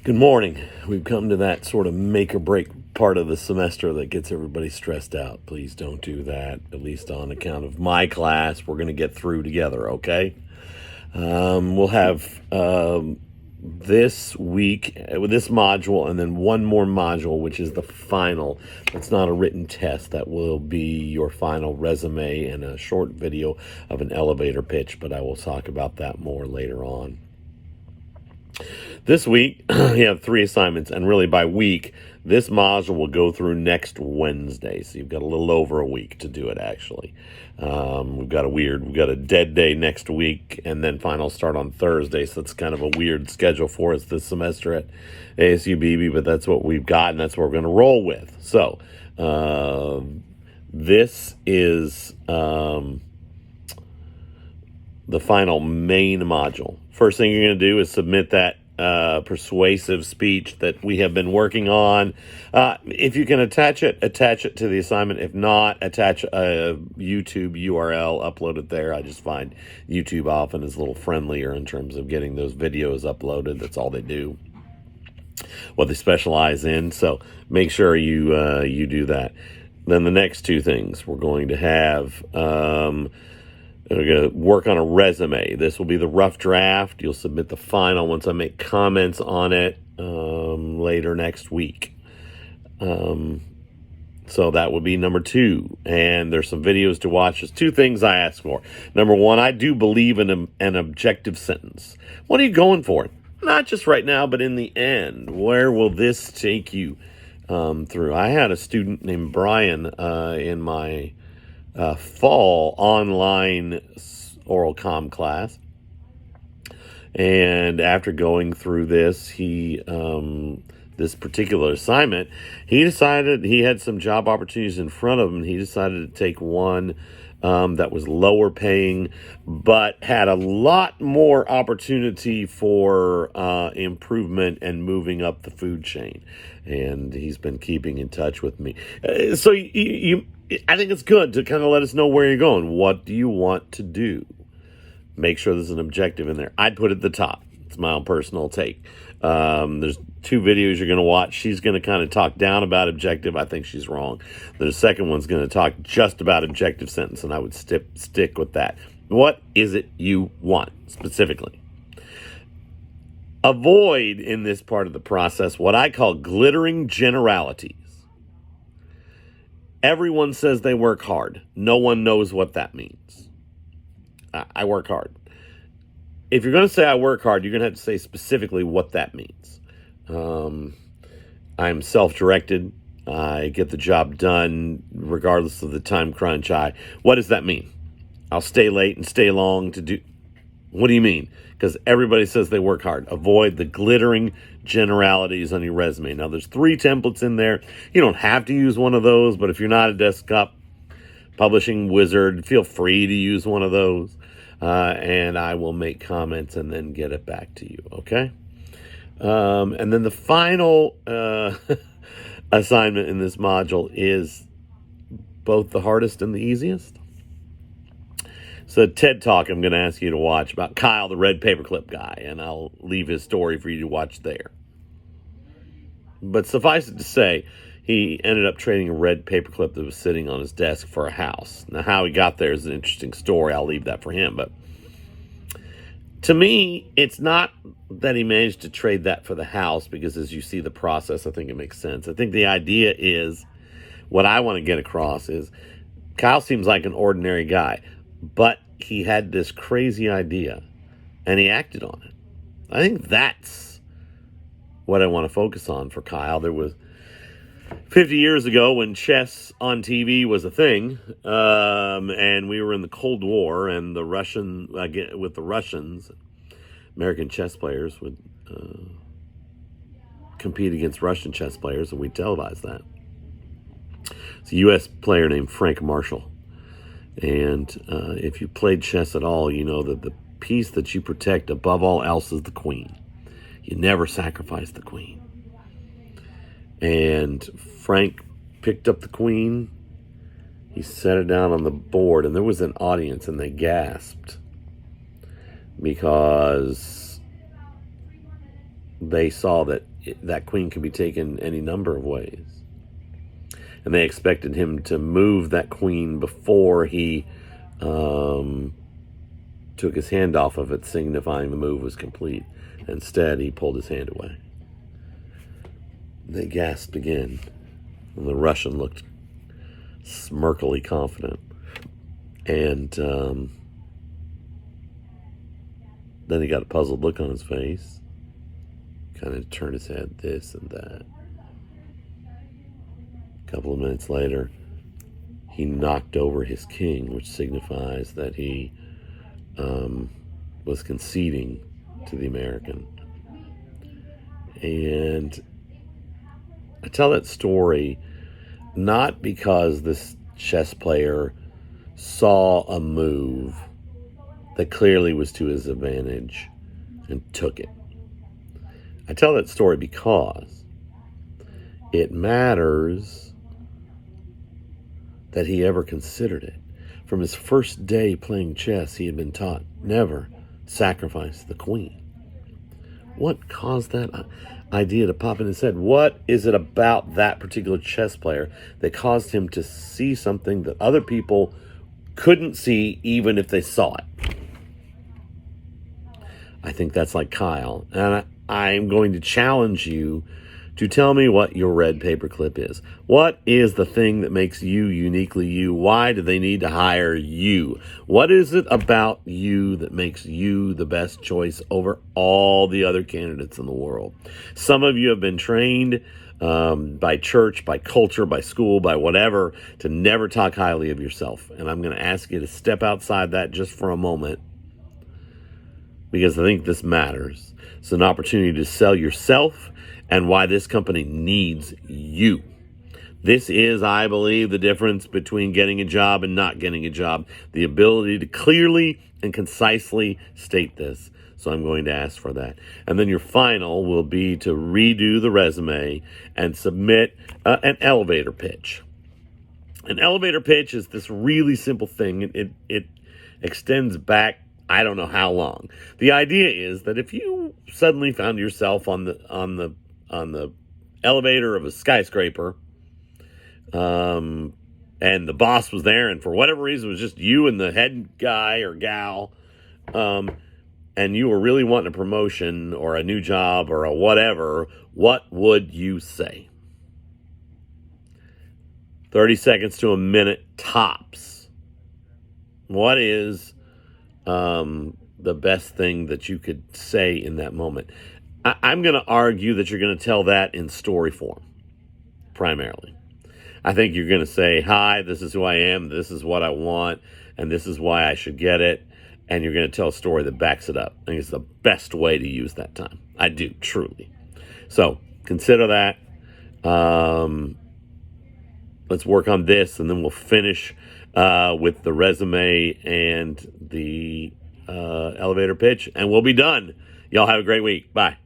Good morning. We've come to that sort of make or break part of the semester that gets everybody stressed out. Please don't do that, at least on account of my class. We're going to get through together, okay? We'll have this week with this module and then one more module, which is the final. It's not a written test. That will be your final resume and a short video of an elevator pitch, but I will talk about that more later on. This week, you have 3 assignments, and really by week, this module will go through next Wednesday. So you've got a little over a week to do it, actually. We've got a dead day next week, and then finals start on Thursday. So it's kind of a weird schedule for us this semester at ASUBB, but that's what we've got, and that's what we're going to roll with. So this is the final main module. First thing you're going to do is submit that persuasive speech that we have been working on. If you can attach it to the assignment. If not, attach a YouTube URL, upload it there. I just find YouTube often is a little friendlier in terms of getting those videos uploaded. That's all they do, what they specialize in. So make sure you do that. Then the next 2 things we're going to have. We're going to work on a resume. This will be the rough draft. You'll submit the final once I make comments on it later next week. So that would be number 2. And there's some videos to watch. There's 2 things I ask for. Number 1, I do believe in an objective sentence. What are you going for? Not just right now, but in the end. Where will this take you through? I had a student named Brian in my fall online oral comm class, and after going through this, this particular assignment, he decided he had some job opportunities in front of him. He decided to take one that was lower paying, but had a lot more opportunity for improvement and moving up the food chain. And he's been keeping in touch with me. So I think it's good to kind of let us know where you're going. What do you want to do? Make sure there's an objective in there. I'd put it at the top. It's my own personal take. There's 2 videos you're going to watch. She's going to kind of talk down about objective. I think she's wrong. The second one's going to talk just about objective sentence, and I would stick with that. What is it you want specifically? Avoid in this part of the process what I call glittering generalities. Everyone says they work hard. No one knows what that means. I work hard. If you're going to say I work hard, you're going to have to say specifically what that means. I'm self-directed. I get the job done regardless of the time crunch. What does that mean? I'll stay late and stay long to do. What do you mean? Because everybody says they work hard. Avoid the glittering generalities on your resume. Now, there's 3 templates in there. You don't have to use one of those, but if you're not a desktop publishing wizard, feel free to use one of those. And I will make comments and then get it back to you, okay? And then the final assignment in this module is both the hardest and the easiest. It's a TED Talk I'm going to ask you to watch about Kyle, the red paperclip guy, and I'll leave his story for you to watch there. But suffice it to say, he ended up trading a red paperclip that was sitting on his desk for a house. Now, how he got there is an interesting story. I'll leave that for him. But to me, it's not that he managed to trade that for the house, because as you see the process, I think it makes sense. I think the idea is, what I want to get across is, Kyle seems like an ordinary guy, but he had this crazy idea, and he acted on it. I think that's what I want to focus on for Kyle. There was 50 years ago when chess on TV was a thing, and we were in the Cold War, and with the Russians, American chess players would compete against Russian chess players, and we televised that. It's a U.S. player named Frank Marshall. And if you played chess at all, you know that the piece that you protect above all else is the queen. You never sacrifice the queen. And Frank picked up the queen. He set it down on the board, and there was an audience, and they gasped because they saw that that queen can be taken any number of ways. And they expected him to move that queen before he took his hand off of it, signifying the move was complete. Instead, he pulled his hand away. They gasped again, and the Russian looked smirkily confident. And then he got a puzzled look on his face, kind of turned his head this and that. A couple of minutes later, he knocked over his king, which signifies that he was conceding to the American. And I tell that story not because this chess player saw a move that clearly was to his advantage and took it. I tell that story because it matters that he ever considered it. From his first day playing chess, he had been taught never sacrifice the queen. What caused that idea to pop in his head? What is it about that particular chess player that caused him to see something that other people couldn't see even if they saw it? I think that's like Kyle. And I'm going to challenge you to tell me what your red paperclip is. What is the thing that makes you uniquely you? Why do they need to hire you? What is it about you that makes you the best choice over all the other candidates in the world? Some of you have been trained by church, by culture, by school, by whatever, to never talk highly of yourself. And I'm going to ask you to step outside that just for a moment, because I think this matters. It's an opportunity to sell yourself and why this company needs you. This is, I believe, the difference between getting a job and not getting a job. The ability to clearly and concisely state this. So I'm going to ask for that. And then your final will be to redo the resume and submit an elevator pitch. An elevator pitch is this really simple thing. It extends back I don't know how long. The idea is that if you suddenly found yourself on the elevator of a skyscraper, and the boss was there, and for whatever reason it was just you and the head guy or gal, and you were really wanting a promotion or a new job or a whatever, what would you say? 30 seconds to a minute tops. What is the best thing that you could say in that moment? I'm going to argue that you're going to tell that in story form, primarily. I think you're going to say, hi, this is who I am, this is what I want, and this is why I should get it, and you're going to tell a story that backs it up. I think it's the best way to use that time. I do, truly. So, consider that. Let's work on this, and then we'll finish with the resume and the elevator pitch, and we'll be done. Y'all have a great week. Bye.